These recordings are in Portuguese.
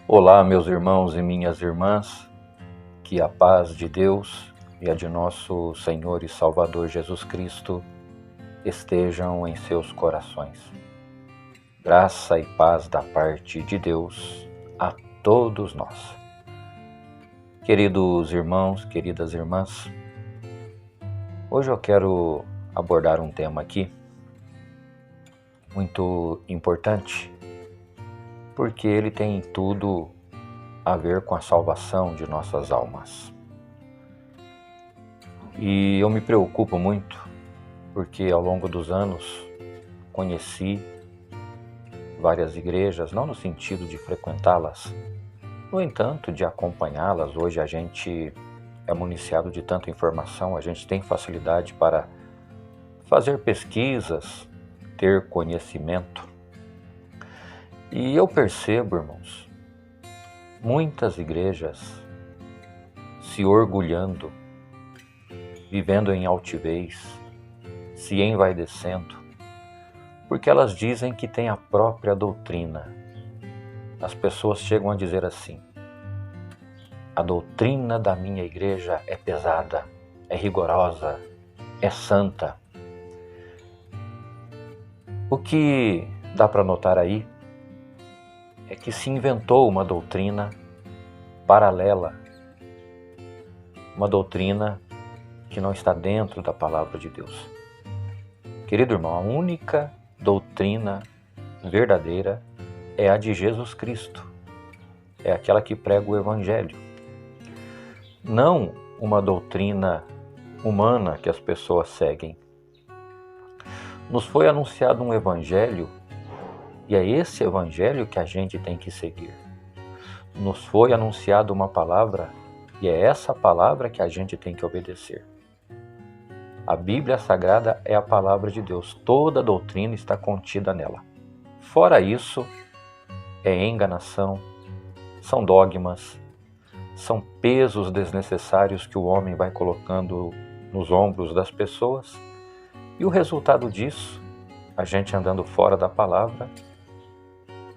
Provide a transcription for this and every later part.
Olá, meus irmãos e minhas irmãs, que a paz de Deus e a de nosso Senhor e Salvador Jesus Cristo estejam em seus corações. Graça e paz da parte de Deus a todos nós. Queridos irmãos, queridas irmãs, hoje eu quero abordar um tema aqui muito importante, porque ele tem tudo a ver com a salvação de nossas almas. E eu me preocupo muito, porque ao longo dos anos conheci várias igrejas, não no sentido de frequentá-las, no entanto, de acompanhá-las. Hoje a gente é municiado de tanta informação, a gente tem facilidade para fazer pesquisas, ter conhecimento. E eu percebo, irmãos, muitas igrejas se orgulhando, vivendo em altivez, se envaidecendo, porque elas dizem que têm a própria doutrina. As pessoas chegam a dizer assim: a doutrina da minha igreja é pesada, é rigorosa, é santa. O que dá para notar aí é que se inventou uma doutrina paralela, uma doutrina que não está dentro da palavra de Deus. Querido irmão, a única doutrina verdadeira é a de Jesus Cristo, é aquela que prega o Evangelho, não uma doutrina humana que as pessoas seguem. Nos foi anunciado um Evangelho e é esse Evangelho que a gente tem que seguir. Nos foi anunciada uma palavra e é essa palavra que a gente tem que obedecer. A Bíblia Sagrada é a palavra de Deus. Toda a doutrina está contida nela. Fora isso, é enganação, são dogmas, são pesos desnecessários que o homem vai colocando nos ombros das pessoas. E o resultado disso, a gente andando fora da palavra,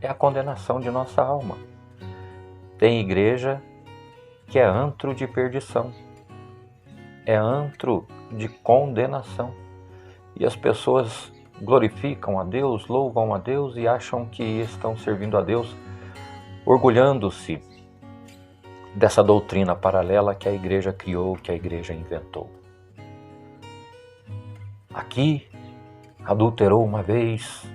é a condenação de nossa alma. Tem igreja que é antro de perdição, é antro de condenação. E as pessoas glorificam a Deus, louvam a Deus e acham que estão servindo a Deus, orgulhando-se dessa doutrina paralela que a igreja criou, que a igreja inventou. Aqui, adulterou uma vez,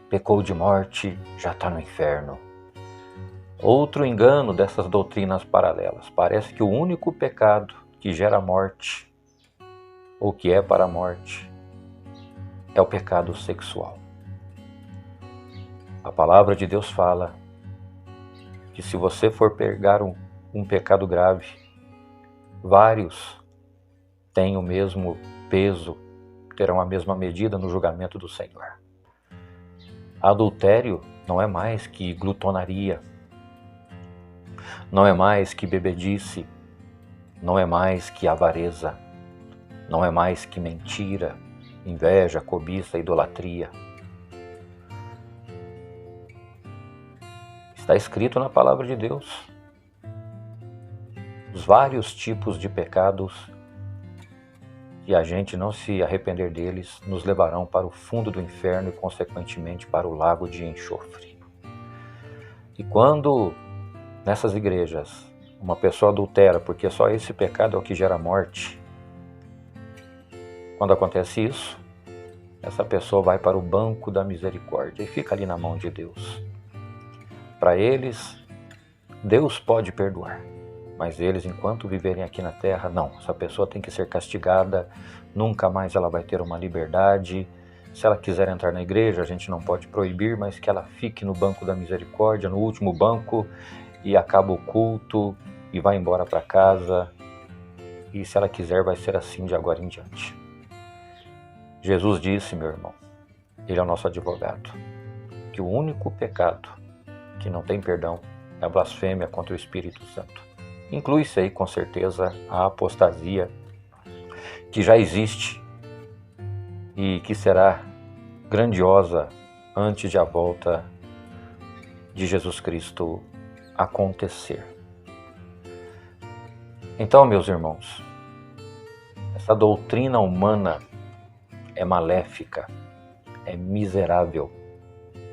pecou de morte, já está no inferno. Outro engano dessas doutrinas paralelas. Parece que o único pecado que gera morte, ou que é para a morte, é o pecado sexual. A palavra de Deus fala que se você for pegar um pecado grave, vários têm o mesmo peso, terão a mesma medida no julgamento do Senhor. Adultério não é mais que glutonaria, não é mais que bebedice, não é mais que avareza, não é mais que mentira, inveja, cobiça, idolatria. Está escrito na palavra de Deus os vários tipos de pecados que a gente não se arrepender deles nos levarão para o fundo do inferno e consequentemente para o lago de enxofre. E quando nessas igrejas uma pessoa adultera, porque só esse pecado é o que gera morte, quando acontece isso, essa pessoa vai para o banco da misericórdia e fica ali na mão de Deus. Para eles, Deus pode perdoar, mas eles, enquanto viverem aqui na terra, não. Essa pessoa tem que ser castigada, nunca mais ela vai ter uma liberdade. Se ela quiser entrar na igreja, a gente não pode proibir, mas que ela fique no banco da misericórdia, no último banco, e acaba o culto e vai embora para casa. E se ela quiser, vai ser assim de agora em diante. Jesus disse, meu irmão, ele é o nosso advogado, que o único pecado que não tem perdão é a blasfêmia contra o Espírito Santo. Inclui-se aí, com certeza, a apostasia que já existe e que será grandiosa antes de a volta de Jesus Cristo acontecer. Então, meus irmãos, essa doutrina humana é maléfica, é miserável.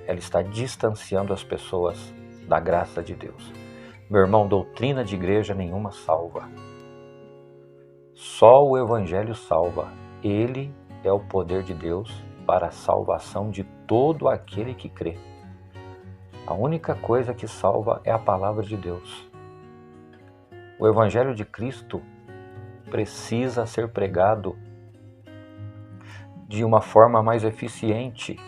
Ela está distanciando as pessoas da graça de Deus. Meu irmão, doutrina de igreja nenhuma salva. Só o Evangelho salva. Ele é o poder de Deus para a salvação de todo aquele que crê. A única coisa que salva é a palavra de Deus. O Evangelho de Cristo precisa ser pregado de uma forma mais eficiente.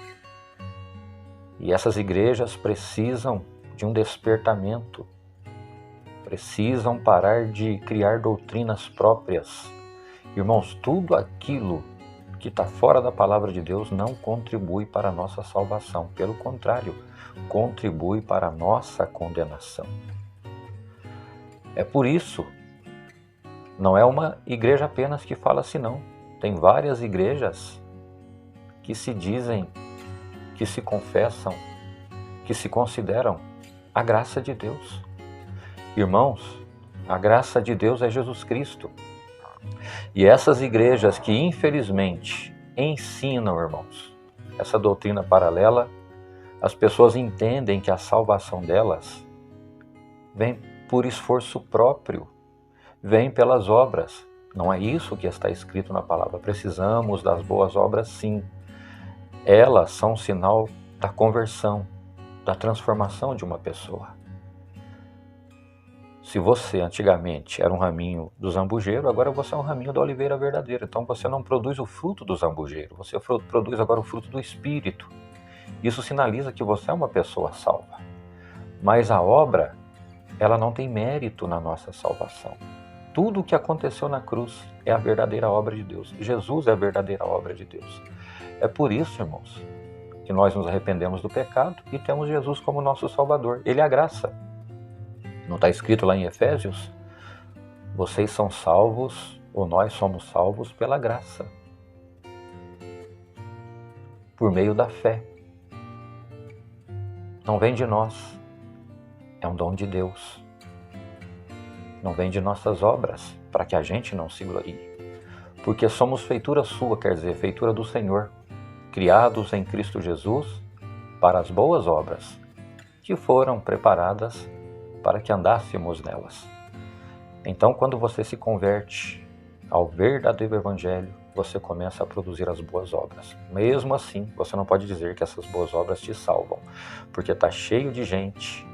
E essas igrejas precisam de um despertamento. Precisam parar de criar doutrinas próprias. Irmãos, tudo aquilo que está fora da palavra de Deus não contribui para a nossa salvação. Pelo contrário, contribui para a nossa condenação. É por isso, não é uma igreja apenas que fala assim, não. Tem várias igrejas que se dizem, que se confessam, que se consideram a graça de Deus. Irmãos, a graça de Deus é Jesus Cristo. E essas igrejas que infelizmente ensinam, irmãos, essa doutrina paralela, as pessoas entendem que a salvação delas vem por esforço próprio, vem pelas obras. Não é isso que está escrito na palavra. Precisamos das boas obras, sim. Elas são um sinal da conversão, da transformação de uma pessoa. Se você antigamente era um raminho do zambujeiro, agora você é um raminho da oliveira verdadeira. Então você não produz o fruto do zambujeiro, você produz agora o fruto do Espírito. Isso sinaliza que você é uma pessoa salva. Mas a obra, ela não tem mérito na nossa salvação. Tudo o que aconteceu na cruz é a verdadeira obra de Deus. Jesus é a verdadeira obra de Deus. É por isso, irmãos, que nós nos arrependemos do pecado e temos Jesus como nosso Salvador. Ele é a graça. Não está escrito lá em Efésios? Vocês são salvos, ou nós somos salvos pela graça. Por meio da fé. Não vem de nós. É um dom de Deus. Não vem de nossas obras, para que a gente não se glorie. Porque somos feitura sua, quer dizer, feitura do Senhor, criados em Cristo Jesus para as boas obras, que foram preparadas para que andássemos nelas. Então, quando você se converte ao verdadeiro Evangelho, você começa a produzir as boas obras. Mesmo assim, você não pode dizer que essas boas obras te salvam, porque está cheio de gente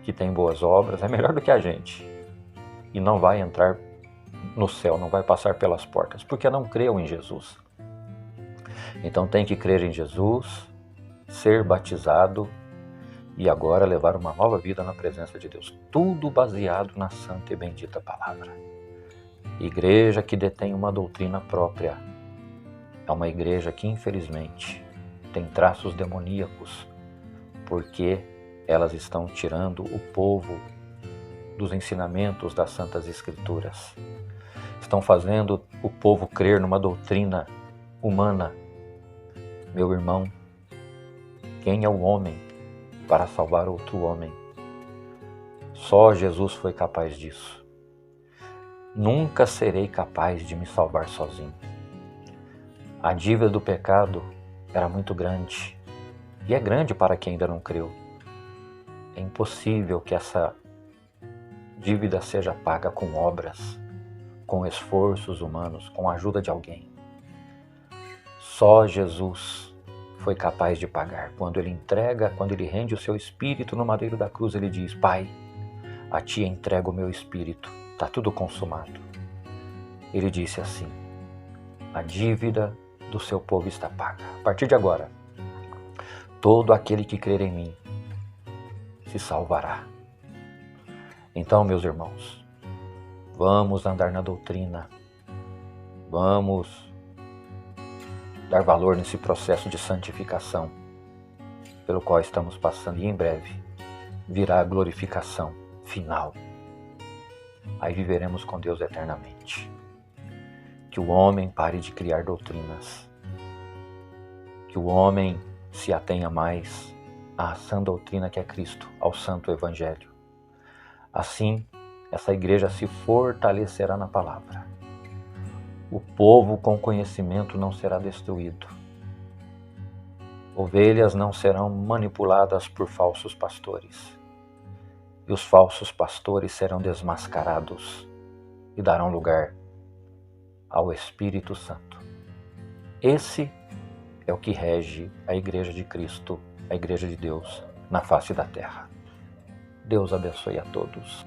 que tem boas obras, é melhor do que a gente, e não vai entrar no céu, não vai passar pelas portas, porque não creu em Jesus. Então tem que crer em Jesus, ser batizado e agora levar uma nova vida na presença de Deus. Tudo baseado na santa e bendita palavra. Igreja que detém uma doutrina própria é uma igreja que infelizmente tem traços demoníacos, porque elas estão tirando o povo dos ensinamentos das Santas Escrituras. Estão fazendo o povo crer numa doutrina humana. Meu irmão, quem é o homem para salvar outro homem? Só Jesus foi capaz disso. Nunca serei capaz de me salvar sozinho. A dívida do pecado era muito grande, e é grande para quem ainda não creu. É impossível que essa dívida seja paga com obras, com esforços humanos, com a ajuda de alguém. Só Jesus foi capaz de pagar. Quando ele rende o seu espírito no madeiro da cruz, ele diz: Pai, a ti entrego o meu espírito, está tudo consumado. Ele disse assim: a dívida do seu povo está paga. A partir de agora, todo aquele que crer em mim se salvará. Então, meus irmãos, vamos andar na doutrina, vamos dar valor nesse processo de santificação pelo qual estamos passando, e em breve virá a glorificação final. Aí viveremos com Deus eternamente. Que o homem pare de criar doutrinas, que o homem se atenha mais à sã doutrina que é Cristo, ao Santo Evangelho. Assim, essa igreja se fortalecerá na palavra. O povo com conhecimento não será destruído. Ovelhas não serão manipuladas por falsos pastores. E os falsos pastores serão desmascarados e darão lugar ao Espírito Santo. Esse é o que rege a Igreja de Cristo, a Igreja de Deus, na face da terra. Deus abençoe a todos.